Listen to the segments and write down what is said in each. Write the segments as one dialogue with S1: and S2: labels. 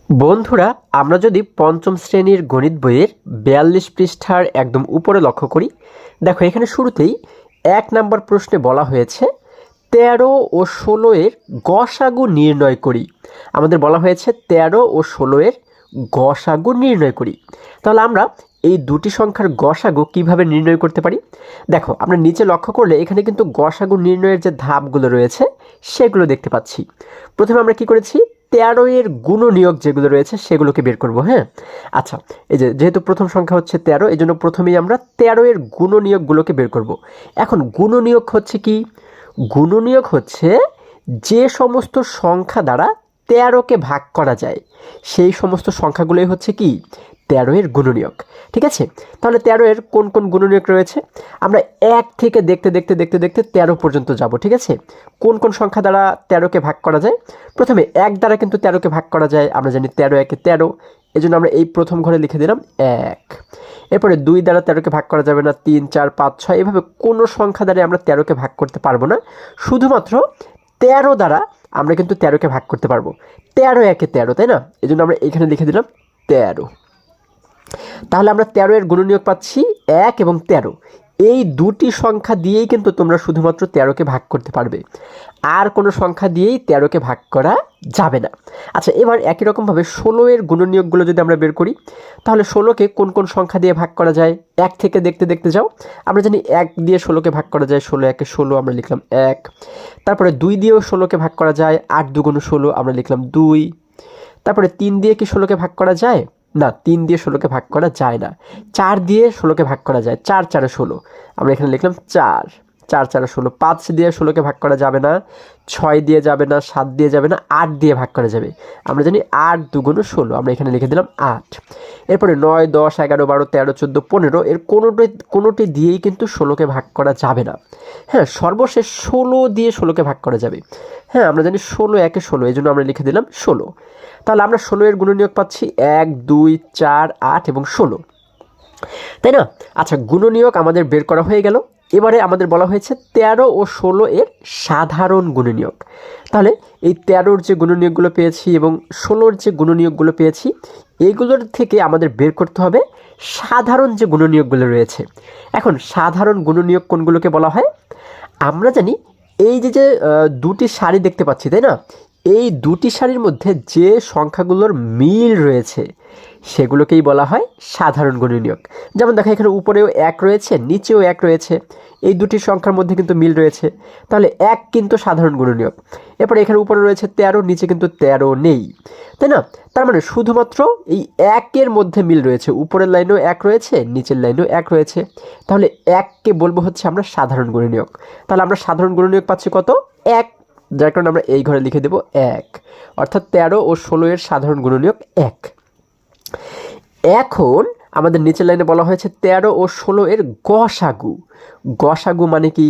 S1: বন্ধুরা, আমরা যদি পঞ্চম শ্রেণীর গণিত বইয়ের ৪২ পৃষ্ঠার একদম উপরে লক্ষ্য করি, দেখো এখানে শুরুতেই ১ নম্বর প্রশ্নে বলা হয়েছে ১৩ ও ১৬ এর গসাগু নির্ণয় করি। আমাদের বলা হয়েছে ১৩ ও ১৬ এর গসাগু নির্ণয় করি। তাহলে আমরা এই দুটি সংখ্যার গসাগু কিভাবে নির্ণয় করতে পারি? দেখো, আমরা নিচে লক্ষ্য করলে এখানে কিন্তু গসাগু নির্ণয়ের যে ধাপগুলো রয়েছে সেগুলো দেখতে পাচ্ছি। প্রথমে আমরা কি করেছি, ১৩ এর গুণনীয়ক যেগুলো রয়েছে সেগুলোকে বের করব। হ্যাঁ, আচ্ছা, এই যেহেতু প্রথম সংখ্যা হচ্ছে ১৩, এই জন্য প্রথমেই আমরা ১৩ এর গুণনীয়কগুলোকে বের করব। এখন গুণনীয়ক হচ্ছে কি? গুণনীয়ক হচ্ছে যে সমস্ত সংখ্যা দ্বারা ১৩কে ভাগ করা যায় সেই সমস্ত সংখ্যাগুলোই হচ্ছে কি ১৩ এর গুণনীয়ক। ঠিক আছে, তাহলে ১৩ এর কোন কোন গুণনীয়ক রয়েছে আমরা ১ থেকে দেখতে দেখতে দেখতে দেখতে ১৩ পর্যন্ত যাব। ঠিক আছে, কোন কোন সংখ্যা দ্বারা ১৩কে ভাগ করা যায়? প্রথমে ১ দ্বারা কিন্তু ১৩কে ভাগ করা যায়, আমরা জানি ১৩ একে ১৩, এই জন্য আমরা এই প্রথম ঘরে লিখে দিলাম ১। এরপরে ২ দ্বারা ১৩কে ভাগ করা যাবে না, ৩, ৪, ৫, ৬ এভাবে কোনো সংখ্যা দ্বারা আমরা ১৩কে ভাগ করতে পারবো না। শুধুমাত্র ১৩ দ্বারা আমরা কিন্তু ১৩কে ভাগ করতে পারবো। ১৩ একে ১৩, তাই না? এই জন্য আমরা এখানে লিখে দিলাম ১৩। তাহলে আমরা ১৩ এর গুণনীয়ক পাচ্ছি ১ এবং ১৩। এই দুটি সংখ্যা দিয়েই কিন্তু তোমরা শুধুমাত্র ১৩কে ভাগ করতে পারবে, আর কোনো সংখ্যা দিয়েই ১৩কে ভাগ করা যাবে না। আচ্ছা, এবার একই রকমভাবে ১৬ এর গুণনীয়কগুলো যদি আমরা বের করি, তাহলে ১৬কে কোন কোন সংখ্যা দিয়ে ভাগ করা যায়? ১ থেকে দেখতে দেখতে যাও। আমরা জানি ১ দিয়ে ১৬কে ভাগ করা যায়, ১৬ একে ১৬, আমরা লিখলাম ১। তারপরে ২ দিয়েও ১৬কে ভাগ করা যায়, ৮ দুগুণ ১৬, আমরা লিখলাম ২। তারপরে ৩ দিয়ে কি ১৬কে ভাগ করা যায়? না, ৩ দিয়ে ১৬কে ভাগ করা যায় না। ৪ দিয়ে ১৬কে ভাগ করা যায়, ৪ ৪ ১৬, আমরা এখানে লিখলাম ৪। ৪ ৪ ১৬। ৫ দিয়ে ১৬কে ভাগ করা যাবে না, ৬ দিয়ে যাবে না, ৭ দিয়ে যাবে না, ৮ দিয়ে ভাগ করা যাবে। আমরা জানি ৮ দুগুণ ১৬, আমরা এখানে লিখে দিলাম ৮। এরপরে ৯, ১০, ১১, ১২, ১৩, ১৪, ১৫ এর কোনোটি দিয়েই কিন্তু ১৬কে ভাগ করা যাবে না। হ্যাঁ, সর্বশেষ ১৬ দিয়ে ১৬কে ভাগ করা যাবে। হ্যাঁ, আমরা জানি ১৬ একে ১৬, এই জন্য আমরা লিখে দিলাম ১৬। তাহলে আমরা ১৬ এর গুণনীয়ক পাচ্ছি ১, ২, ৪, ৮ এবং ১৬, তাই না? আচ্ছা, গুণনীয়ক আমাদের বের করা হয়ে গেল। এবারে আমাদের বলা হয়েছে ১৩ ও ১৬ এর সাধারণ গুণনীয়ক। তাহলে এই ১৩-র যে গুণনীয়কগুলো পেয়েছি এবং ১৬-র যে গুণনীয়কগুলো পেয়েছি, এইগুলোর থেকে আমাদের বের করতে হবে সাধারণ যে গুণনীয়কগুলো রয়েছে। এখন সাধারণ গুণনীয়ক কোনগুলোকে বলা হয়? আমরা জানি এই যে দুটি সারি দেখতে পাচ্ছি, তাই না? এই দুটি সারির মধ্যে যে সংখ্যাগুলোর মিল রয়েছে সেগুলোকেই বলা হয় সাধারণ গুণনীয়ক। যেমন দেখো, এখানে উপরেও ১ রয়েছে, নিচেও ১ রয়েছে, এই দুটি সংখ্যার মধ্যে কিন্তু মিল রয়েছে, তাহলে ১ কিন্তু সাধারণ গুণনীয়ক। এরপরে এখানে উপরে রয়েছে ১৩, নিচে কিন্তু ১৩ নেই, তাই না? তার মানে শুধুমাত্র এই ১-এর মধ্যে মিল রয়েছে, উপরের লাইনেও ১ রয়েছে, নিচের লাইনেও ১ রয়েছে, তাহলে ১কে বলবো হচ্ছে আমরা সাধারণ গুণনীয়ক। তাহলে আমরা সাধারণ গুণনীয়ক পাচ্ছি কত? ১, যার কারণে আমরা এই ঘরে লিখে দেব ১, অর্থাৎ ১৩ ও ১৬ এর সাধারণ গুণনীয়ক ১। এখন আমাদের নিচের লাইনে বলা হয়েছে ১৩ ও ১৬ এর গসাগু। গসাগু মানে কি?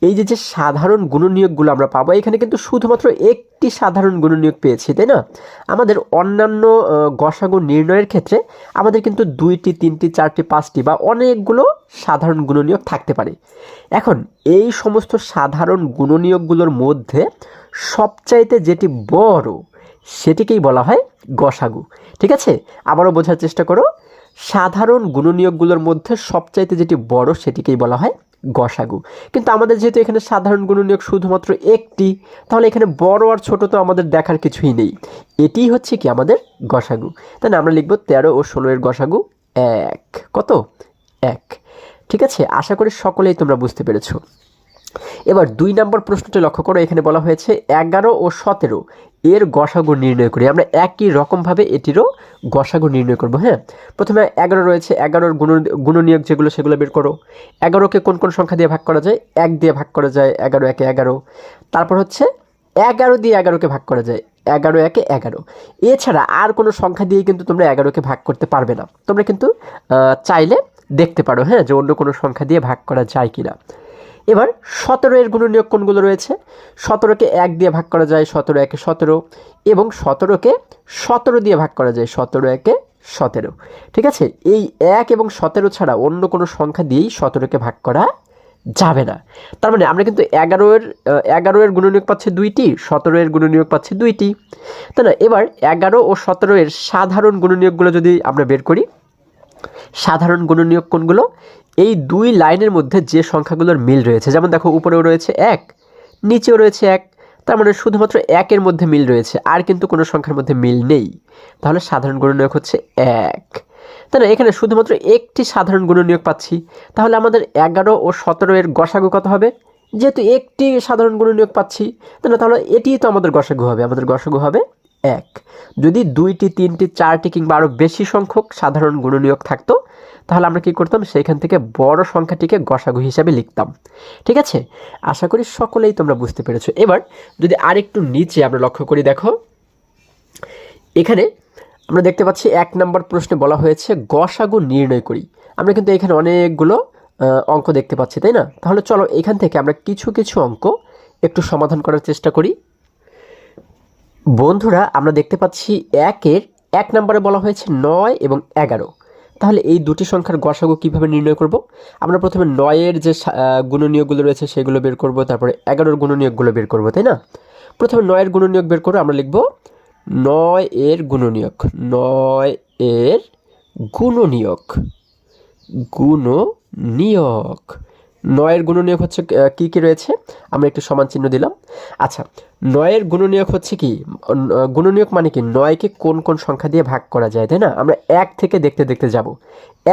S1: এই যে সাধারণ গুণনীয়কগুলো আমরা পাবো, এখানে কিন্তু শুধুমাত্র একটি সাধারণ গুণনীয়ক পেয়েছি, তাই না? আমাদের অন্যান্য গসাগু নির্ণয়ের ক্ষেত্রে আমাদের কিন্তু ২টি, ৩টি, ৪টি, ৫টি বা অনেকগুলো সাধারণ গুণনীয়ক থাকতে পারে। এখন এই সমস্ত সাধারণ গুণনীয়কগুলোর মধ্যে সবচাইতে যেটি বড় সেটিকেই বলা হয় গসাগু। ঠিক আছে, আবারও বোঝার চেষ্টা করো। সাধারণ গুণনীয়কগুলোর মধ্যে সবচাইতে যেটি বড় সেটিকেই বলা হয় গসাগু। কিন্তু আমাদের যেহেতু এখানে সাধারণ গুণনীয়ক শুধুমাত্র একটি, তাহলে এখানে বড় আর ছোট তো আমাদের দেখার কিছুই নেই, এটিই হচ্ছে কি আমাদের গসাগু। তাই না, আমরা লিখব ১৩ ও ১৬ এর গসাগু ১। কত? ১। ঠিক আছে, আশা করি সকলেই তোমরা বুঝতে পেরেছো। এবার ২ নম্বর প্রশ্নটি লক্ষ্য করো, এখানে বলা হয়েছে ১১ ও ১৭ এর গসাগু নির্ণয় করি। আমরা একই রকমভাবে এটিরও গসাগু নির্ণয় করব। হ্যাঁ, প্রথমে ১১ রয়েছে, ১১-র গুণনীয়ক যেগুলো সেগুলো বের করো। ১১কে কোন কোন সংখ্যা দিয়ে ভাগ করা যায়? ১ দিয়ে ভাগ করা যায়, ১১ একে ১১। তারপর হচ্ছে ১১ দিয়ে ১১কে ভাগ করা যায়, ১১ একে ১১। এছাড়া আর কোনো সংখ্যা দিয়ে কিন্তু তোমরা ১১কে ভাগ করতে পারবে না। তোমরা কিন্তু চাইলে দেখতে পারো, হ্যাঁ, যে অন্য কোনো সংখ্যা দিয়ে ভাগ করা যায় কিনা। এবার ১৭ এর গুণনীয়ক কোনগুলো রয়েছে? ১৭কে ১ দিয়ে ভাগ করা যায়, ১৭ একে ১৭, এবং ১৭কে ১৭ দিয়ে ভাগ করা যায়, ১৭ একে ১৭। ঠিক আছে, এই ১ এবং ১৭ ছাড়া অন্য কোনো সংখ্যা দিয়েই ১৭কে ভাগ করা যাবে না। তার মানে আমরা কিন্তু 11 এর গুণনীয়ক পাচ্ছি 2টি, 17 এর গুণনীয়ক পাচ্ছি 2টি, তাই না? এবার 11 ও 17 এর সাধারণ গুণনীয়কগুলো যদি আমরা বের করি, সাধারণ গুণনীয়ক কোনগুলো? এই দুই লাইনের মধ্যে যে সংখ্যাগুলোর মিল রয়েছে, যেমন দেখো উপরেও রয়েছে 1, নিচেও রয়েছে 1, তার মানে শুধুমাত্র 1-এর মধ্যে মিল রয়েছে, আর কিন্তু কোনো সংখ্যার মধ্যে মিল নেই। তাহলে সাধারণ গুণনীয়ক হচ্ছে 1, তাই না? এখানে শুধুমাত্র একটি সাধারণ গুণনীয়ক পাচ্ছি, তাহলে আমাদের 11 ও 17 এর গসাগু কত হবে? যেহেতু একটি সাধারণ গুণনীয়ক পাচ্ছি, তাই না? তাহলে এটিই তো আমাদের গসাগু হবে, আমাদের গসাগু হবে 1। যদি 2টি, 3টি, 4টি কিংবা আরও বেশি সংখ্যক সাধারণ গুণনীয়ক থাকতো, তাহলে আমরা কী করতাম? সেইখান থেকে বড় সংখ্যাটিকে গসাগু হিসাবে লিখতাম। ঠিক আছে, আশা করি সকলেই তোমরা বুঝতে পেরেছো। এবার যদি আরেকটু নিচে আমরা লক্ষ্য করি, দেখো এখানে আমরা দেখতে পাচ্ছি 1 নম্বর প্রশ্নে বলা হয়েছে গসাগু নির্ণয় করি। আমরা কিন্তু এখানে অনেকগুলো অঙ্ক দেখতে পাচ্ছি, তাই না? তাহলে চলো এখান থেকে আমরা কিছু কিছু অঙ্ক একটু সমাধান করার চেষ্টা করি। বন্ধুরা, আমরা দেখতে পাচ্ছি 1 নম্বরে বলা হয়েছে 9 এবং 11। তাহলে এই দুটি সংখ্যার গসাগু কিভাবে নির্ণয় করব? আমরা প্রথমে 9-এর যে গুণনীয়কগুলো রয়েছে সেগুলো বের করব, তারপরে 11-এর গুণনীয়কগুলো বের করব, তাই না? প্রথমে 9-এর গুণনীয়ক বের করে আমরা লিখব 9-এর গুণনীয়ক, 9-এর গুণনীয়ক, গুণনীয়ক 9-এর গুণনীয়ক হচ্ছে কি কি রয়েছে? আমরা একটু সমান চিহ্ন দিলাম। আচ্ছা, 9-এর গুণনীয়ক হচ্ছে কি? গুণনীয়ক মানে কি? 9কে কোন কোন সংখ্যা দিয়ে ভাগ করা যায়, তাই না? আমরা 1 থেকে দেখতে দেখতে যাব।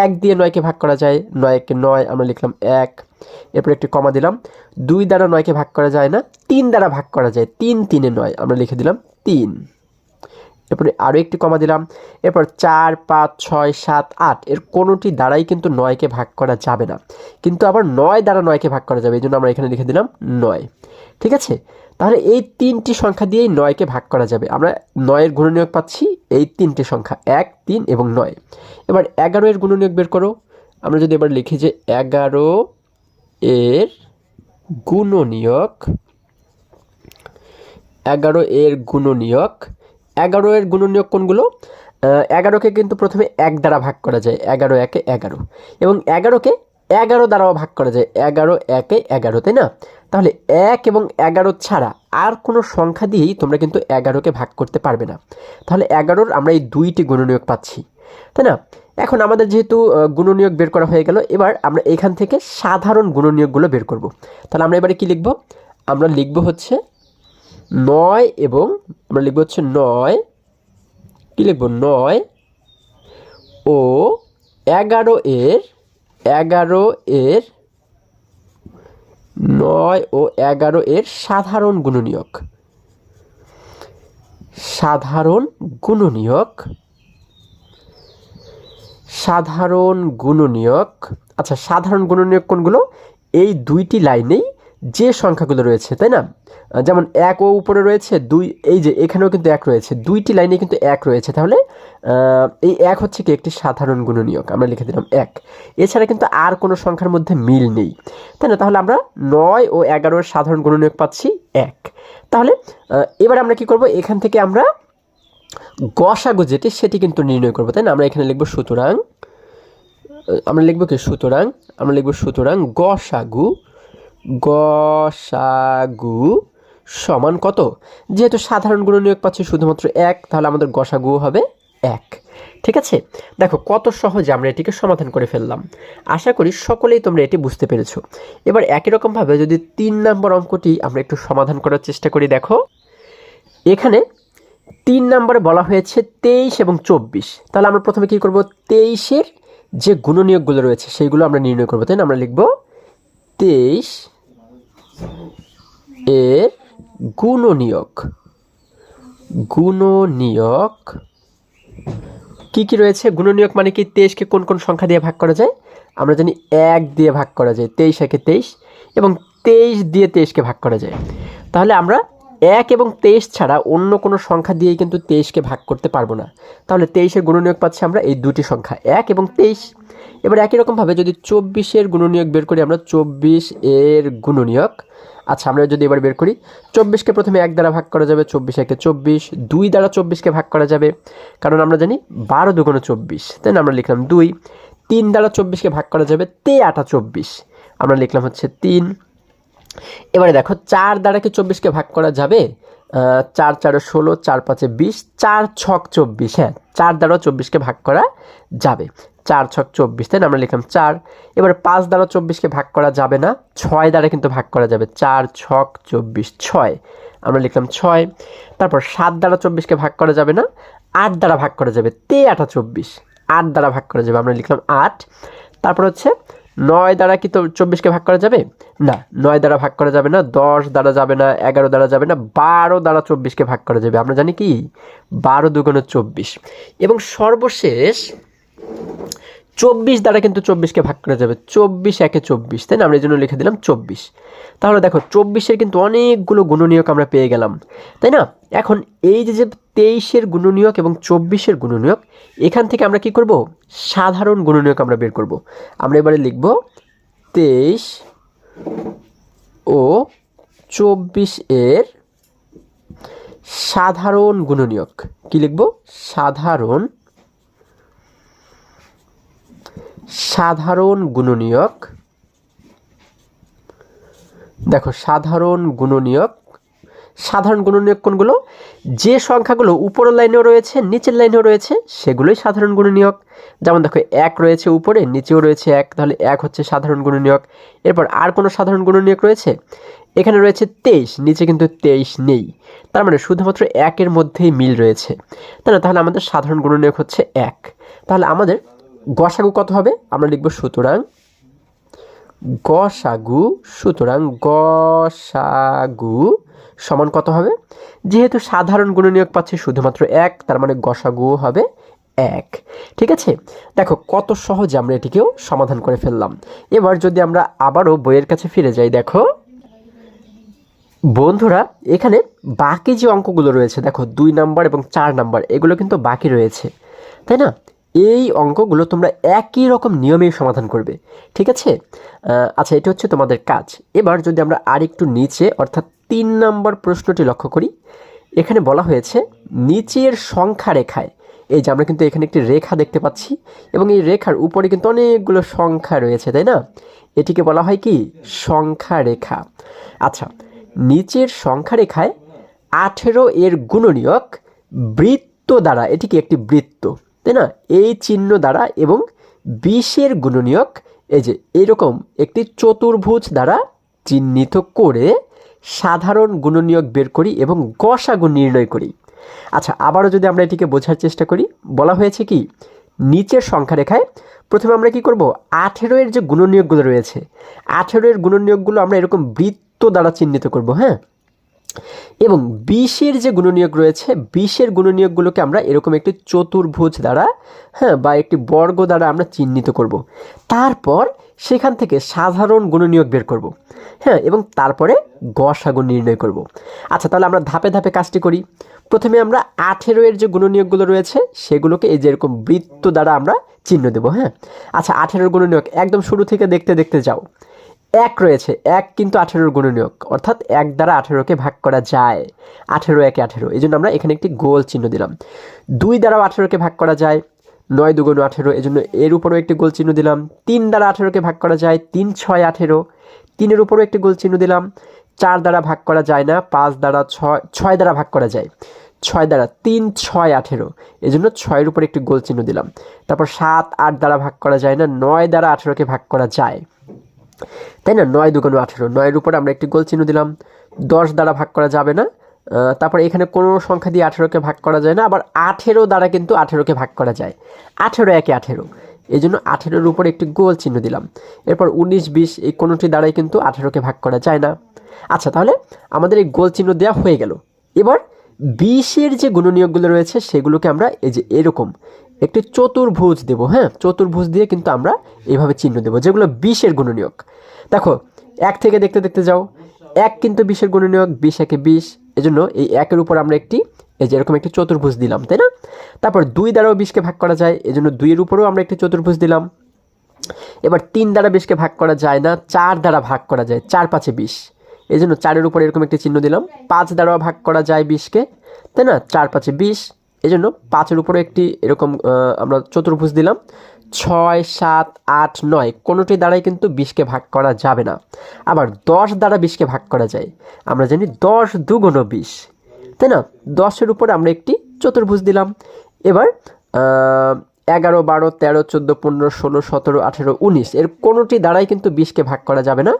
S1: 1 দিয়ে 9কে ভাগ করা যায়, 9কে 9 আমরা লিখলাম 1, এরপর একটি কমা দিলাম। 2 দ্বারা 9কে ভাগ করা যায় না, 3 দ্বারা ভাগ করা যায়, 3 3 9 আমরা লিখে দিলাম 3, এরপরে আরও একটি কমা দিলাম। এরপর 4 5 6 7 8 এর কোনোটি দ্বারাই কিন্তু 9কে ভাগ করা যাবে না, কিন্তু আবার 9 দ্বারা 9কে ভাগ করা যাবে, এই জন্য আমরা এখানে লিখে দিলাম 9। ঠিক আছে, তাহলে এই 3টি সংখ্যা দিয়েই 9কে ভাগ করা যাবে। আমরা 9-এর গুণনীয়ক পাচ্ছি এই 3টি সংখ্যা, 1 3 এবং 9। এবার 11-এর গুণনীয়ক বের করো। আমরা যদি এবার লিখি যে 11-এর গুণনীয়ক, 11-এর গুণনীয়ক, 11-এর গুণনীয়ক কোনগুলো? 11কে কিন্তু প্রথমে 1 দ্বারা ভাগ করা যায়, 11 1 11, এবং 11কে 11 দ্বারাও ভাগ করা যায়, 11 1 11, তাই না? তাহলে 1 এবং 11 ছাড়া আর কোনো সংখ্যা দিয়েই তোমরা কিন্তু 11কে ভাগ করতে পারবে না। তাহলে 11-র আমরা এই 2টি গুণনীয়ক পাচ্ছি, তাই না? এখন আমাদের যেহেতু গুণনীয়ক বের করা হয়ে গেল, এবার আমরা এখান থেকে সাধারণ গুণনীয়কগুলো বের করব। তাহলে আমরা এবারে কি লিখব? আমরা লিখব হচ্ছে 9 এবং আমরা লিখব হচ্ছে 9, কি লিখব? 9 ও 11-এর 9 ও 11-এর সাধারণ গুণনীয়ক, সাধারণ গুণনীয়ক, সাধারণ গুণনীয়ক। আচ্ছা, সাধারণ গুণনীয়ক কোনগুলো? এই 2টি লাইনেই যে সংখ্যাগুলো রয়েছে, তাই না? যেমন 1 ও উপরে রয়েছে, 2 এই যে এখানেও কিন্তু 1 রয়েছে, 2টি লাইনে কিন্তু 1 রয়েছে, তাহলে এই 1 হচ্ছে কি? একটি সাধারণ গুণনীয়ক, আমরা লিখে দিলাম 1। এছাড়া কিন্তু আর কোনো সংখ্যার মধ্যে মিল নেই, তাই না? তাহলে আমরা 9 ও 11-এর সাধারণ গুণনীয়ক পাচ্ছি 1। তাহলে এবার আমরা কি করব? এখান থেকে আমরা গসাগু যেটি সেটি কিন্তু নির্ণয় করব, তাই না? আমরা এখানে লিখব সুতরাং, আমরা লিখব কি? সুতরাং আমরা লিখব সুতরাং গসাগু, গসাগু সমান কত? যেহেতু সাধারণ গুণনীয়ক পাচ্ছি শুধুমাত্র 1, তাহলে আমাদের গসাগু হবে 1। ঠিক আছে, দেখো কত সহজে আমরা এটিকে সমাধান করে ফেললাম। আশা করি সকলেই তোমরা এটি বুঝতে পেরেছো। এবার একই রকমভাবে যদি 3 নম্বর অঙ্কটি আমরা একটু সমাধান করার চেষ্টা করি, দেখো এখানে 3 নম্বরে বলা হয়েছে 23 এবং 24। তাহলে আমরা প্রথমে কি করব? 23-এর যে গুণনীয়কগুলো রয়েছে সেইগুলো আমরা নির্ণয় করব, তাই না? আমরা লিখব 23 এর গুণনীয়ক, গুণনীয়ক কি কি রয়েছে? গুণনীয়ক মানে কি? 23কে কোন কোন সংখ্যা দিয়ে ভাগ করা যায়? আমরা জানি 1 দিয়ে ভাগ করা যায়, 23 1 23, এবং 23 দিয়ে 23কে ভাগ করা যায়। তাহলে আমরা 1 এবং 23 ছাড়া অন্য কোনো সংখ্যা দিয়েই কিন্তু 23কে ভাগ করতে পারবো না। তাহলে 23-এর গুণনীয়ক পাচ্ছি আমরা এই দুটি সংখ্যা, 1 এবং 23। এবার একই রকমভাবে যদি 24-এর গুণনীয়ক বের করি, আমরা 24-এর গুণনীয়ক, আচ্ছা আমরা যদি এবার বের করি, 24কে প্রথমে 1 দ্বারা ভাগ করা যাবে, 24 1 24, 2 দ্বারা 24কে ভাগ করা যাবে, কারণ আমরা জানি 12 2 24, তাই না? আমরা লিখলাম 2। 3 দ্বারা 24কে ভাগ করা যাবে, 8 24, আমরা লিখলাম হচ্ছে 3। এবারে দেখো 4 দ্বারা কি 24কে ভাগ করা যাবে? 4 4 16, 4 5 20, 4 6 24। হ্যাঁ, 4 দ্বারা 24কে ভাগ করা যাবে। 4 6 24, তাই না? আমরা লিখলাম 4। এবারে 5 দ্বারা 24কে ভাগ করা যাবে না, 6 দ্বারা কিন্তু ভাগ করা যাবে। 4 6 24, 6, আমরা লিখলাম 6। তারপর 7 দ্বারা 24কে ভাগ করা যাবে না, 8 দ্বারা ভাগ করা যাবে। 3 8 24, 8 দ্বারা ভাগ করা যাবে, আমরা লিখলাম 8। তারপর হচ্ছে 9 দ্বারা কি তো 24কে ভাগ করা যাবে? না, 9 দ্বারা ভাগ করা যাবে না, 10 দ্বারা যাবে না, 11 দ্বারা যাবে না, 12 দ্বারা 24কে ভাগ করা যাবে। আমরা জানি কি 12 দুগুণে 24। এবং সর্বশেষ 24 দ্বারা কিন্তু 24কে ভাগ করা যাবে। 24 একে 24, তাই না? আমরা এই জন্য লিখে দিলাম 24। তাহলে দেখো 24-এর কিন্তু অনেকগুলো গুণনীয়ক আমরা পেয়ে গেলাম, তাই না? এখন এই যে 23-এর গুণনীয়ক এবং 24-এর গুণনীয়ক, এখান থেকে আমরা কি করব? সাধারণ গুণনীয়ক আমরা বের করব। আমরা এবারে লিখব 23 ও 24-এর সাধারণ গুণনীয়ক। কি লিখব? সাধারণ গুণনীয়ক। দেখো সাধারণ গুণনীয়ক কোনগুলো? যে সংখ্যাগুলো উপরের লাইনেও রয়েছে নিচের লাইনেও রয়েছে সেগুলোই সাধারণ গুণনীয়ক। যেমন দেখো 1 রয়েছে উপরে, নিচেও রয়েছে 1, তাহলে 1 হচ্ছে সাধারণ গুণনীয়ক। এরপর আর কোনো সাধারণ গুণনীয়ক রয়েছে? এখানে রয়েছে 23, নিচে কিন্তু 23 নেই, তার মানে শুধুমাত্র 1-এর মধ্যেই মিল রয়েছে, তাই না? তাহলে আমাদের সাধারণ গুণনীয়ক হচ্ছে 1। তাহলে আমাদের গসাগু কত হবে? আমরা লিখব সুতরাং গসাগু সমান কত হবে? যেহেতু সাধারণ গুণনীয়ক পাচ্ছি শুধুমাত্র 1, তার মানে গসাগু হবে 1। ঠিক আছে, দেখো কত সহজে আমরা এটিকেও সমাধান করে ফেললাম। এবার যদি আমরা আবারও বইয়ের কাছে ফিরে যাই, দেখো বন্ধুরা এখানে বাকি যে অঙ্কগুলো রয়েছে, দেখো 2 নাম্বার এবং 4 নাম্বার, এগুলো কিন্তু বাকি রয়েছে, তাই না? এই অঙ্কগুলো তোমরা একই রকম নিয়মেই সমাধান করবে, ঠিক আছে? আচ্ছা, এটা হচ্ছে তোমাদের কাজ। এবার যদি আমরা আরেকটু নিচে অর্থাৎ 3 নাম্বার প্রশ্নটি লক্ষ্য করি, এখানে বলা হয়েছে নিচের সংখ্যা রেখায়, এই যে আমরা কিন্তু এখানে একটি রেখা দেখতে পাচ্ছি এবং এই রেখার উপরে কিন্তু অনেকগুলো সংখ্যা রয়েছে, তাই না? এটিকে বলা হয় কি? সংখ্যা রেখা। আচ্ছা, নিচের সংখ্যা রেখায় 18 এর গুণনীয়ক বৃত্ত দ্বারা, এটি কি একটি বৃত্ত, তাই না? এই চিহ্ন দ্বারা এবং 20-এর গুণনীয়ক এই যে এরকম একটি চতুর্ভুজ দ্বারা চিহ্নিত করে সাধারণ গুণনীয়ক বের করি এবং গসাগু নির্ণয় করি। আচ্ছা, আবারও যদি আমরা এটিকে বোঝার চেষ্টা করি, বলা হয়েছে কি নিচের সংখ্যা রেখায় প্রথমে আমরা কি করব? 18 এর যে গুণনীয়কগুলো রয়েছে, 18 এর গুণনীয়কগুলো আমরা এরকম বৃত্ত দ্বারা চিহ্নিত করব, হ্যাঁ? এবং 20-এর যে গুণনীয়ক রয়েছে, 20-এর গুণনীয়কগুলোকে আমরা এরকম একটি চতুর্ভুজ দ্বারা, হ্যাঁ, বা একটি বর্গ দ্বারা আমরা চিহ্নিত করব। তারপর সেখান থেকে সাধারণ গুণনীয়ক বের করব, হ্যাঁ, এবং তারপরে গসাগু নির্ণয় করব। আচ্ছা, তাহলে আমরা ধাপে ধাপে কাজটি করি। প্রথমে আমরা 18 এর যে গুণনীয়কগুলো রয়েছে সেগুলোকে এই যে এরকম বৃত্ত দ্বারা আমরা চিহ্ন দেব, হ্যাঁ? আচ্ছা, 18 গুণনীয়ক একদম শুরু থেকে দেখতে দেখতে যাও। 1 রয়েছে, 1 কিন্তু 18 গুণনীয়ক, অর্থাৎ 1 দ্বারা 18কে ভাগ করা যায়। 18 একে 18, এই জন্য আমরা এখানে একটি গোল চিহ্ন দিলাম। 2 দ্বারাও 18কে ভাগ করা যায়, 9 দুগুণ 18, এই জন্য এর উপরেও একটি গোল চিহ্ন দিলাম। 3 দ্বারা 18কে ভাগ করা যায়, 3 6 18, 3-এর উপরেও একটি গোল চিহ্ন দিলাম। 4 দ্বারা ভাগ করা যায় না, 5 দ্বারা 6 দ্বারা ভাগ করা যায়, 6 দ্বারা 3 6 18, এই জন্য 6-এর উপরে একটি গোল চিহ্ন দিলাম। তারপর 7 8 দ্বারা ভাগ করা যায় না, 9 দ্বারা 18কে ভাগ করা যায়, তাই না? 9 দুগুণ 18, 9-এর উপরে আমরা একটি গোল চিহ্ন দিলাম। 10 দ্বারা ভাগ করা যাবে না, তারপর এখানে কোনো সংখ্যা দিয়ে 18কে ভাগ করা যায় না, আবার 18 দ্বারা কিন্তু 18কে ভাগ করা যায়। 18 একে 18, এই জন্য 18-এর উপরে একটি গোল চিহ্ন দিলাম। এরপর 19 20, এই কোনোটি দ্বারাই কিন্তু 18কে ভাগ করা যায় না। আচ্ছা, তাহলে আমাদের এই গোল চিহ্ন দেওয়া হয়ে গেল। এবার 20-এর যে গুণনীয়কগুলো রয়েছে সেগুলোকে আমরা এই যে এরকম একটি চতুর্ভুজ দেব, হ্যাঁ? চতুর্ভুজ দিয়ে কিন্তু আমরা এইভাবে চিহ্ন দেব, যেগুলো 20-এর গুণনীয়ক। দেখো 1 থেকে দেখতে দেখতে যাও, 1 কিন্তু 20-এর গুণনীয়ক, 20 একে 20, এজন্য এই 1-এর উপর আমরা একটি এই যে এরকম একটি চতুর্ভুজ দিলাম, তাই না? তারপর 2 দ্বারাও 20কে ভাগ করা যায়, এজন্য 2-এর উপরেও আমরা একটি চতুর্ভুজ দিলাম। এবার 3 দ্বারা 20কে ভাগ করা যায় না, 4 দ্বারা ভাগ করা যায়, 4 5 20, এই জন্য 4-এর উপরে এরকম একটি চিহ্ন দিলাম। 5 দ্বারাও ভাগ করা যায় 20কে, তাই না? 4 5 20, এই জন্য 5-এর উপরে একটি এরকম আমরা চতুর্ভুজ দিলাম। 6, 7, 8, 9 কোনোটি দ্বারাই কিন্তু 20কে ভাগ করা যাবে না। আবার 10 দ্বারা 20কে ভাগ করা যায়। আমরা জানি 10 2 20, তাই না? 10-এর উপরে আমরা একটি চতুর্ভুজ দিলাম। এবার 11, 12, 13, 14, 15, 16, 17, 18, 19 এর কোনোটি দ্বারাই কিন্তু 20কে ভাগ করা যাবে না,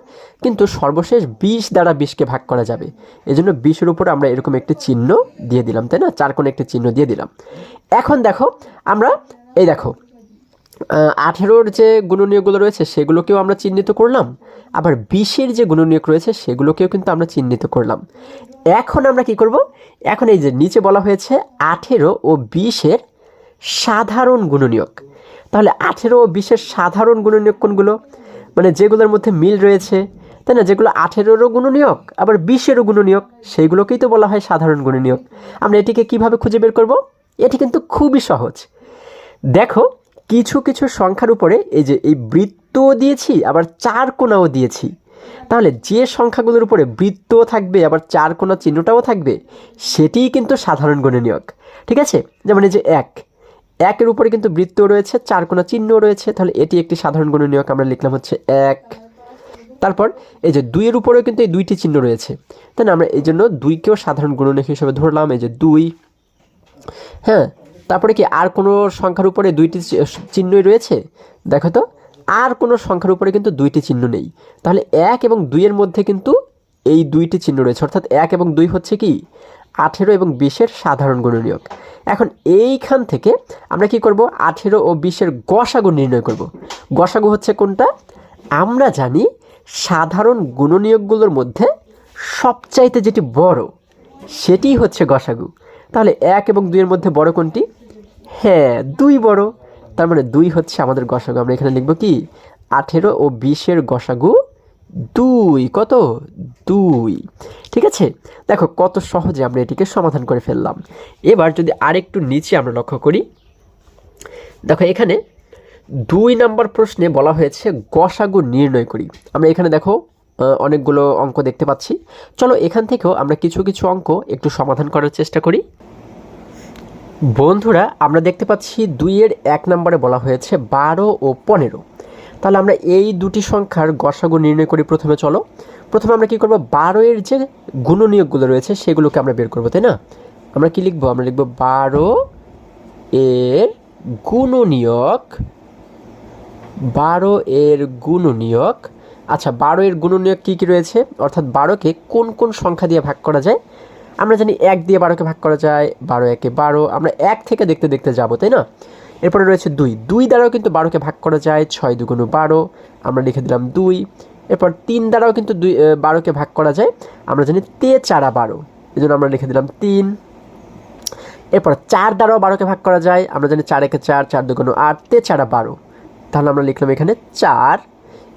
S1: কিন্তু সর্বশেষ 20 দ্বারা 20কে ভাগ করা যাবে। এই জন্য 20-এর উপরে আমরা এরকম একটি চিহ্ন দিয়ে দিলাম, তাই না? চার কোণে একটি চিহ্ন দিয়ে দিলাম। এখন দেখো আমরা এই দেখো 18-র যে গুণনীয়কগুলো রয়েছে সেগুলোকেও আমরা চিহ্নিত করলাম, আবার 20-এর যে গুণনীয়ক রয়েছে সেগুলোকেও কিন্তু আমরা চিহ্নিত করলাম। এখন আমরা কি করব? এখন এই যে নিচে বলা হয়েছে 18 ও 20-এর সাধারণ গুণনীয়ক। তাহলে 18 ও 20-এর সাধারণ গুণনীয়ক কোনগুলো? মানে যেগুলোর মধ্যে মিল রয়েছে, তাই না? যেগুলো 18-রও গুণনীয়ক আবার 20-এরও গুণনীয়ক, সেইগুলোকেই তো বলা হয় সাধারণ গুণনীয়ক। আমরা এটিকে কিভাবে খুঁজে বের করব? এটি কিন্তু খুবই সহজ। দেখো কিছু কিছু সংখ্যার উপরে এই যে এই বৃত্তও দিয়েছি, আবার চার কোণাও দিয়েছি। তাহলে যে সংখ্যাগুলোর উপরে বৃত্তও থাকবে আবার চার কোণা চিহ্নটাও থাকবে সেটিই কিন্তু সাধারণ গুণনীয়ক। ঠিক আছে? যেমন এই যে 1-এর উপরে কিন্তু বৃত্তও রয়েছে, চার কোণা চিহ্নও রয়েছে, তাহলে এটি একটি সাধারণ গুণনীয়ক। আমরা লিখলাম হচ্ছে 1। তারপর এই যে 2-এর উপরেও কিন্তু এই দুইটি চিহ্ন রয়েছে, তাই না? আমরা এই জন্য 2কেও সাধারণ গুণনীয়ক হিসেবে ধরলাম, এই যে 2। হ্যাঁ, তারপরে কি আর কোনো সংখ্যার উপরে দুইটি চিহ্নই রয়েছে? দেখো তো, আর কোনো সংখ্যার উপরে কিন্তু দুইটি চিহ্ন নেই। তাহলে 1 এবং 2-এর মধ্যে কিন্তু এই দুইটি চিহ্ন রয়েছে, অর্থাৎ 1 এবং 2 হচ্ছে কি 18 এবং 20-এর সাধারণ গুণনীয়ক। এখন এইখান থেকে আমরা কি করব? 18 ও 20-এর গসাগু নির্ণয় করব। গসাগু হচ্ছে কোনটা? আমরা জানি সাধারণ গুণনীয়কগুলোর মধ্যে সবচাইতে যেটি বড় সেটিই হচ্ছে গসাগু। তাহলে 1 এবং 2-এর মধ্যে বড় কোনটি? হ্যাঁ, 2 বড়। তার মানে 2 হচ্ছে আমাদের গসাগু। আমরা এখানে লিখব কি 18 ও 20-এর গসাগু 2। কত? 2। ঠিক আছে? দেখো কত সহজে আমরা এটিকে সমাধান করে ফেললাম। এবার যদি আরেকটু নিচে আমরা লক্ষ্য করি, দেখো এখানে 2 নম্বর প্রশ্নে বলা হয়েছে গসাগু নির্ণয় করি। আমরা এখানে দেখো অনেকগুলো অঙ্ক দেখতে পাচ্ছি। চলো এখান থেকেও আমরা কিছু কিছু অঙ্ক একটু সমাধান করার চেষ্টা করি। বন্ধুরা আমরা দেখতে পাচ্ছি 2-এর 1 নম্বরে বলা হয়েছে 12 ও 15। তাহলে আমরা এই দুটি সংখ্যার গসাগু নির্ণয় করি। প্রথমে আমরা কি করব? 12-এর যে গুণনীয়কগুলো রয়েছে সেগুলোকে আমরা বের করব, তাই না? আমরা কি লিখব? আমরা লিখব 12-এর গুণনীয়ক। 12-এর গুণনীয়ক। আচ্ছা, 12-এর গুণনীয়ক কী কী রয়েছে, অর্থাৎ 12কে কোন কোন সংখ্যা দিয়ে ভাগ করা যায়? আমরা জানি 1 দিয়ে 12কে ভাগ করা যায়, 12 একে 12। আমরা 1 থেকে দেখতে দেখতে যাব, তাই না? এরপরে রয়েছে 2 দ্বারাও কিন্তু 12কে ভাগ করা যায়, 6 2 12। আমরা লিখে দিলাম 2। এরপর 3 দ্বারাও কিন্তু 12কে ভাগ করা যায়, আমরা জানি 3 4 12, এই জন্য আমরা লিখে দিলাম 3। এরপর 4 দ্বারাও 12কে ভাগ করা যায়, আমরা জানি 4 একে 4, 4 2 8, 3 4 12, তাহলে আমরা লিখলাম এখানে 4।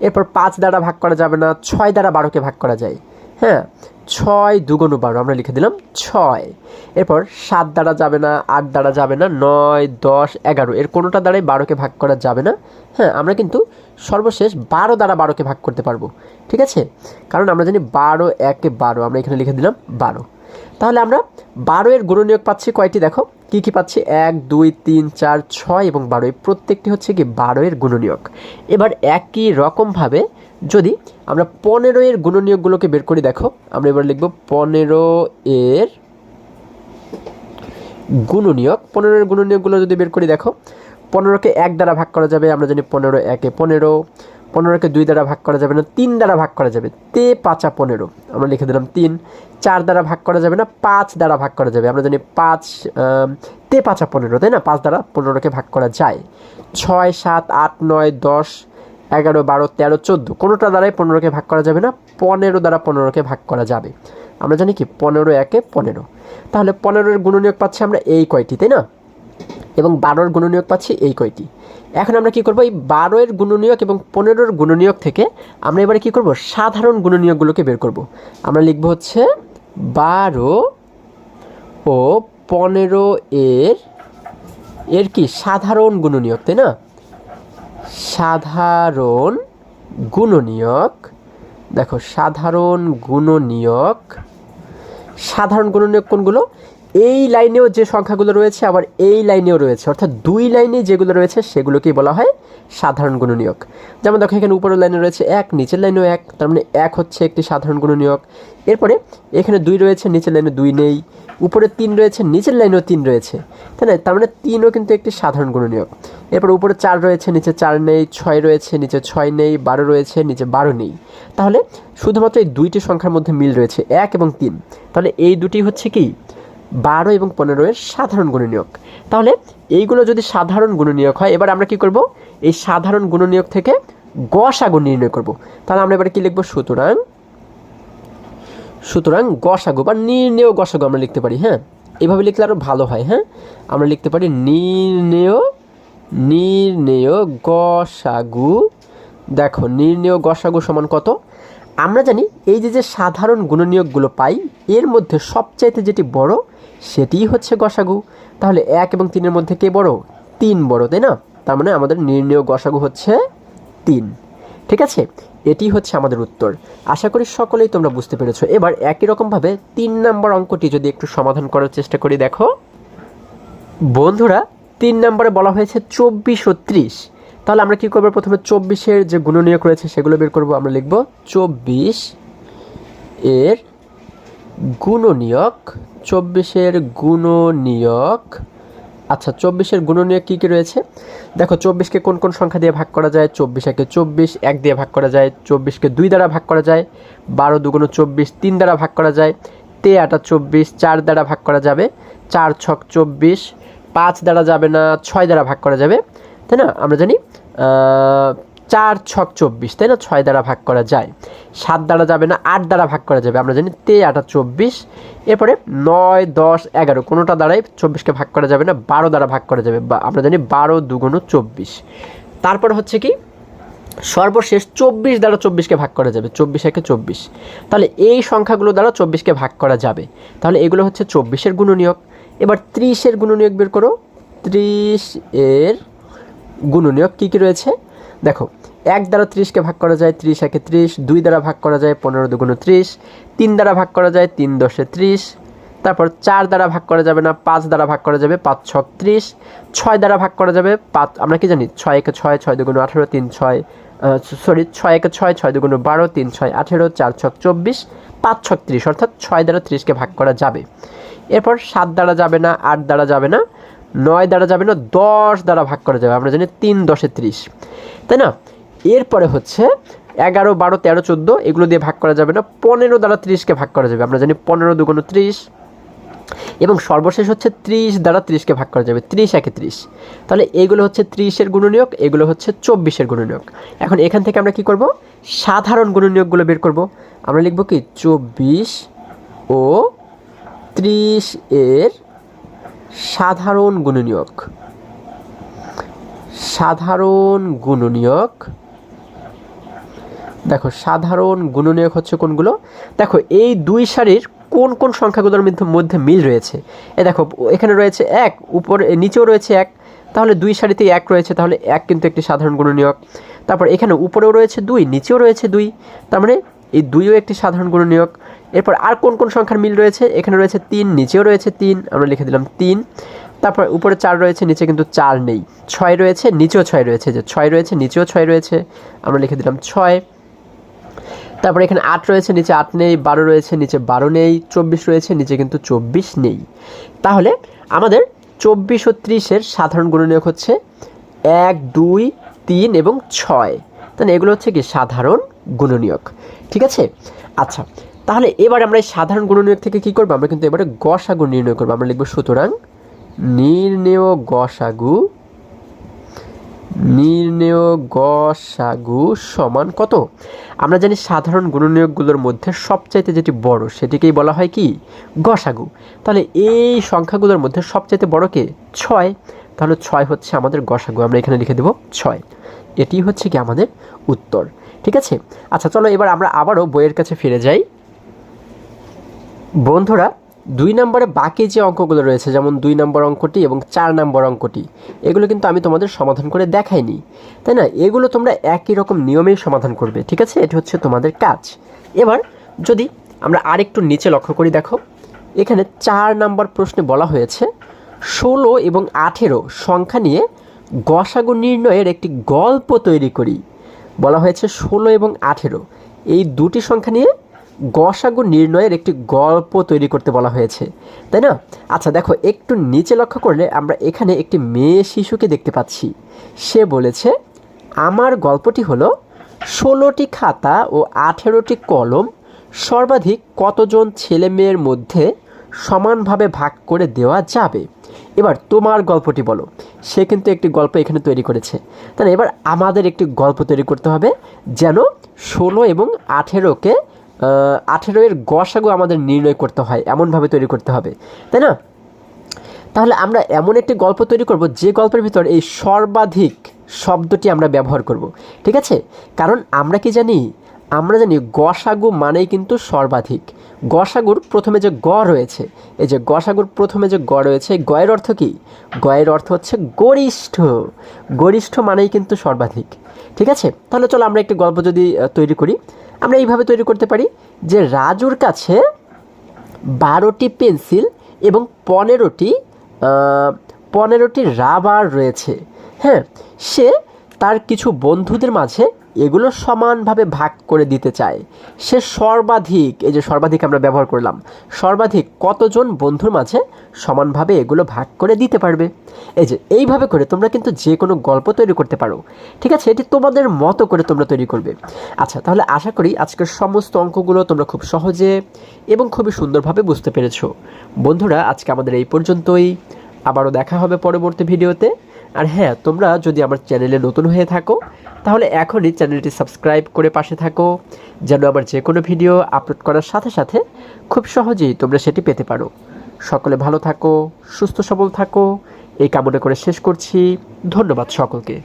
S1: এরপর 5 দ্বারা ভাগ করা যাবে না, 6 দ্বারা 12কে ভাগ করা যায়। হ্যাঁ, 6 2 12, আমরা লিখে দিলাম 6। এরপর 7 দ্বারা যাবে না, 8 দ্বারা যাবে না, 9 10 11 এর কোনোটা দ্বারাই 12কে ভাগ করা যাবে না। হ্যাঁ, আমরা কিন্তু সর্বশেষ 12 দ্বারা 12কে ভাগ করতে পারবো। ঠিক আছে? কারণ আমরা জানি 12 একে 12, আমরা এখানে লিখে দিলাম 12। তাহলে আমরা 12-এর গুণনীয়ক পাচ্ছি কয়টি? দেখো কি কি পাচ্ছি, 1 2 3 4 6 এবং 12, এই প্রত্যেকটি হচ্ছে কি 12-এর গুণনীয়ক। এবার একই রকমভাবে যদি আমরা 15-এর গুণনীয়কগুলোকে বের করি, দেখো আমরা এবার লিখব 15-এর গুণনীয়ক। 15-এর গুণনীয়কগুলো যদি বের করি, দেখো 15কে 1 দ্বারা ভাগ করা যাবে, আমরা জানি 15 একে 15। 15কে 2 দ্বারা ভাগ করা যাবে না, 3 দ্বারা ভাগ করা যাবে, 3 5 15, আমরা লিখে দিলাম 3। 4 দ্বারা ভাগ করা যাবে না, 5 দ্বারা ভাগ করা যাবে, আমরা জানি 5 3 5 15, তাই না? 5 দ্বারা 15কে ভাগ করা যায়। 6 7 8 9 10 11 12 13 14 কোনোটা দ্বারাই 15কে ভাগ করা যাবে না, 15 দ্বারা 15কে ভাগ করা যাবে। আমরা জানি কি 15 একে 15। তাহলে 15-এর গুণনীয়ক পাচ্ছি আমরা এই কয়টি, তাই না? এবং 12-এর গুণনীয়ক পাচ্ছি এই কয়টি। এখন আমরা কি করব? এই 12-এর গুণনীয়ক এবং 15-এর গুণনীয়ক থেকে আমরা এবারে কি করব? সাধারণ গুণনীয়কগুলোকে বের করব। আমরা লিখব হচ্ছে 12 ও 15 এর কি সাধারণ গুণনীয়ক, তাই না? সাধারণ গুণনীয়ক। দেখো সাধারণ গুণনীয়ক। সাধারণ গুণনীয়ক কোনগুলো? এই লাইনেও যে সংখ্যাগুলো রয়েছে আবার এই লাইনেও রয়েছে, অর্থাৎ 2 লাইনে যেগুলো রয়েছে সেগুলোকেই বলা হয় সাধারণ গুণনীয়ক। যেমন দেখো এখানে উপরের লাইনে রয়েছে 1, নিচের লাইনেও 1, তার মানে 1 হচ্ছে একটি সাধারণ গুণনীয়ক। এরপরে এখানে 2 রয়েছে, নিচের লাইনে 2 নেই, উপরে 3 রয়েছে, নিচের লাইনেও 3 রয়েছে, তাই না? তার মানে 3ও কিন্তু একটি সাধারণ গুণনীয়ক। এরপর উপরে 4 রয়েছে, নিচে 4 নেই, 6 রয়েছে, নিচে 6 নেই, 12 রয়েছে, নিচে 12 নেই। তাহলে শুধুমাত্র এই দুইটি সংখ্যার মধ্যে মিল রয়েছে 1 এবং 3। তাহলে এই দুটি হচ্ছে কি 12 এবং 15 এর সাধারণ গুণনীয়ক। তাহলে এইগুলো যদি সাধারণ গুণনীয়ক হয়, এবার আমরা কি করব, এই সাধারণ গুণনীয়ক থেকে গসাগু নির্ণয় করব। তাহলে আমরা এবারে কি লিখব, সুতরাং গসাগু বা নির্ণেয় গসাগু আমরা লিখতে পারি। হ্যাঁ, এভাবে লিখলে আরও ভালো হয়। হ্যাঁ, আমরা লিখতে পারি নির্ণেয় গসাগু। দেখো নির্ণেয় গসাগু সমান কত? আমরা জানি এই যে সাধারণ গুণনীয়কগুলো পাই, এর মধ্যে সবচাইতে যেটি বড় সেটিই হচ্ছে গসাগু। তাহলে 1 এবং 3-এর মধ্যে কে বড়? 3 বড়, তাই না? তার মানে আমাদের নির্ণেয় গসাগু হচ্ছে 3। ঠিক আছে, এটি হচ্ছে আমাদের উত্তর। আশা করি সকলেই তোমরা বুঝতে পেরেছো। এবার একই রকমভাবে 3 নম্বর অঙ্কটি যদি একটু সমাধান করার চেষ্টা করি। দেখো বন্ধুরা, 3 নম্বরে বলা হয়েছে 24 ও 30। তাহলে আমরা কি করব, প্রথমে 24-এর যে গুণনীয়ক রয়েছে সেগুলো বের করব। আমরা লিখব 24 এর গুণনীয়ক। 24-এর গুণনীয়ক। আচ্ছা, 24-এর গুণনীয়ক কী কী রয়েছে? দেখো 24-কে কোন কোন সংখ্যা দিয়ে ভাগ করা যায়? 24 একে 24, 1 দিয়ে ভাগ করা যায়। 24-কে 2 দ্বারা ভাগ করা যায়। 12 দুগুণ 24, 3 দ্বারা ভাগ করা যায়। 3 8 24, 4 দ্বারা ভাগ করা যাবে। 4 6 24, 5 দ্বারা যাবে না, 6 দ্বারা ভাগ করা যাবে, তাই না? আমরা জানি 4 6 24, তাই না? 6 দ্বারা ভাগ করা যায়। 7 দ্বারা যাবে না, 8 দ্বারা ভাগ করা যাবে। আমরা জানি 3 8 24। এরপরে 9 10 11 কোনোটা দ্বারাই 24-কে ভাগ করা যাবে না, 12 দ্বারা ভাগ করা যাবে। আমরা জানি 12 দুগুণ 24। তারপর হচ্ছে কি সর্বশেষ 24 দ্বারা 24-কে ভাগ করা যাবে। 24 একে 24। তাহলে এই সংখ্যাগুলো দ্বারা 24-কে ভাগ করা যাবে। তাহলে এগুলো হচ্ছে 24-এর গুণনীয়ক। এবার 30-এর গুণনীয়ক বের করো। 30-এর গুণনীয়ক কী কী রয়েছে? দেখো 1 দ্বারা 30-কে ভাগ করা যায়, 30 একে 30। 2 দ্বারা ভাগ করা যায়, 15 দুগুণ 30। 3 দ্বারা ভাগ করা যায়, 3 10 30। তারপর 4 দ্বারা ভাগ করা যাবে না, 5 দ্বারা ভাগ করা যাবে, 5 6 30। 6 দ্বারা ভাগ করা যাবে, 5 আমরা কি জানি 6 একে 6, 6 দুগুণ 18, 3 6 6 একে 6, 6 দুগুণ 12, 3 6 18, 4 6 24, 5 6 30, অর্থাৎ 6 দ্বারা 30-কে ভাগ করা যাবে। এরপর 7 দ্বারা যাবে না, 8 দ্বারা যাবে না, 9 দ্বারা যাবে না, 10 দ্বারা ভাগ করা যাবে। আমরা জানি 3 10 30, তাই না? এরপরে হচ্ছে 11 12 13 14 এগুলো দিয়ে ভাগ করা যাবে না। 15 দ্বারা 30-কে ভাগ করা যাবে। আমরা জানি 15 দুগুণ 30। এবং সর্বশেষ হচ্ছে 30 দ্বারা 30-কে ভাগ করা যাবে। 30 একে 30। তাহলে এইগুলো হচ্ছে 30-এর গুণনীয়ক, এগুলো হচ্ছে 24-এর গুণনীয়ক। এখন এখান থেকে আমরা কি করব, সাধারণ গুণনীয়কগুলো বের করব। আমরা লিখব কি 24 ও 30-এর সাধারণ গুণনীয়ক। সাধারণ গুণনীয়ক। দেখো সাধারণ গুণনীয়ক হচ্ছে কোনগুলো? দেখো এই দুই সারির কোন কোন সংখ্যাগুলোর মধ্যে মিল রয়েছে। দেখো এখানে রয়েছে 1, উপরে নিচেও রয়েছে 1, তাহলে দুই সারিতেই 1 রয়েছে, তাহলে 1 কিন্তু একটি সাধারণ গুণনীয়ক। তারপর এখানে উপরেও রয়েছে 2, নিচেও রয়েছে 2, তার মানে এই 2ও একটি সাধারণ গুণনীয়ক। এরপর আর কোন কোন সংখ্যার মিল রয়েছে? এখানে রয়েছে 3, নিচেও রয়েছে 3, আমরা লিখে দিলাম 3। তারপর উপরে 4 রয়েছে, নিচে কিন্তু 4 নেই। 6 রয়েছে, নিচেও 6 রয়েছে, যে 6 রয়েছে, নিচেও 6 রয়েছে, আমরা লিখে দিলাম 6। তারপর এখানে 8 রয়েছে, নিচে 8 নেই। 12 রয়েছে, নিচে 12 নেই। 24 রয়েছে, নিচে কিন্তু 24 নেই। তাহলে আমাদের 24 ও 30-এর সাধারণ গুণনীয়ক হচ্ছে 1 2 3 এবং 6। তাহলে এগুলো হচ্ছে কি সাধারণ গুণনীয়ক। ঠিক আছে, আচ্ছা তাহলে এবার আমরা এই সাধারণ গুণনীয়ক থেকে কি করব, আমরা কিন্তু এবারে গসাগু নির্ণয় করব। আমরা লিখব সুতরাং নির্ণেয় গসাগু। নির্ণেয় গসাগু সমান কত? আমরা জানি সাধারণ গুণনীয়কগুলোর মধ্যে সবচাইতে যেটি বড় সেটিকেই বলা হয় কি গসাগু। তাহলে এই সংখ্যাগুলোর মধ্যে সবচাইতে বড় কে? 6। তাহলে 6 হচ্ছে আমাদের গসাগু। আমরা এখানে লিখে দেব 6। এটি হচ্ছে কি আমাদের উত্তর। ঠিক আছে, আচ্ছা চলো এবার আমরা আবারও বইয়ের কাছে ফিরে যাই। বন্ধুরা 2 নম্বরে বাকি যে অঙ্কগুলো রয়েছে, যেমন 2 নম্বর অঙ্কটি এবং 4 নম্বর অঙ্কটি, এগুলো কিন্তু আমি তোমাদের সমাধান করে দেখাইনি, তাই না? এগুলো তোমরা একই রকম নিয়মেই সমাধান করবে। ঠিক আছে, এটি হচ্ছে তোমাদের কাজ। এবার যদি আমরা আরেকটু নিচে লক্ষ্য করি, দেখো এখানে 4 নম্বর প্রশ্নে বলা হয়েছে 16 এবং 18 সংখ্যা নিয়ে গসাগু নির্ণয়ের একটি গল্প তৈরি করি। বলা হয়েছে 16 এবং 18 এই দুটি সংখ্যা নিয়ে গসাগু নির্ণয়ের একটি গল্প তৈরি করতে বলা হয়েছে, তাই না? আচ্ছা দেখো, একটু নিচে লক্ষ্য করলে আমরা এখানে একটি মেয়ে শিশুকে দেখতে পাচ্ছি। সে বলেছে, আমার গল্পটি হলো 16টি খাতা ও 18টি কলম সর্বাধিক কতজন ছেলে মেয়ের মধ্যে সমানভাবে ভাগ করে দেওয়া যাবে। এবার তোমার গল্পটি বলো। সে কিন্তু একটি গল্প এখানে তৈরি করেছে, তাই না? এবার আমাদের একটি গল্প তৈরি করতে হবে যেন 16 এবং 18কে 18 এর গসাগু আমাদের নির্ণয় করতে হয়, এমনভাবে তৈরি করতে হবে, তাই না? তাহলে আমরা এমন একটি গল্প তৈরি করব যে গল্পের ভিতর এই সর্বাধিক শব্দটি আমরা ব্যবহার করব, ঠিক আছে? কারণ আমরা কি জানি, আমরা জানি গসাগু মানেই কিন্তু সর্বাধিক। গসাগুর প্রথমে যে গ রয়েছে, এই যে গসাগুর প্রথমে যে গ রয়েছে, গয়ের অর্থ কি? গয়ের অর্থ হচ্ছে গরিষ্ঠ। গরিষ্ঠ মানেই কিন্তু সর্বাধিক, ঠিক আছে? তাহলে চলো আমরা একটি গল্প যদি তৈরি করি, আমরা এইভাবে তৈরি করতে পারি যে রাজুর কাছে 12টি পেন্সিল এবং 15টি রাবার রয়েছে। হ্যাঁ, সে তার কিছু বন্ধুদের মাঝে এগুলো সমানভাবে ভাগ করে দিতে চায়। সে সর্বাধিক, এই যে সর্বাধিক আমরা ব্যবহার করলাম, সর্বাধিক কতজন বন্ধুর মাঝে সমানভাবে এগুলো ভাগ করে দিতে পারবে। এই যে এইভাবে করে তোমরা কিন্তু যে কোনো গল্প তৈরি করতে পারো, ঠিক আছে? এটি তোমাদের মতো করে তোমরা তৈরি করবে। আচ্ছা, তাহলে আশা করি আজকের সমস্ত অঙ্কগুলো তোমরা খুব সহজে এবং খুবই সুন্দরভাবে বুঝতে পেরেছো। বন্ধুরা, আজকে আমাদের এই পর্যন্তই। আবারও দেখা হবে পরবর্তী ভিডিওতে। আর হ্যাঁ, তোমরা যদি আমার চ্যানেলে নতুন হয়ে থাকো তাহলে এখনই চ্যানেলটি সাবস্ক্রাইব করে পাশে থাকো, যেন আমার যে কোনো ভিডিও আপলোড করার সাথে সাথে খুব সহজেই তোমরা সেটি পেতে পারো। সকলে ভালো থাকো, সুস্থ সবল থাকো, এই কামনা করে শেষ করছি। ধন্যবাদ সকলকে।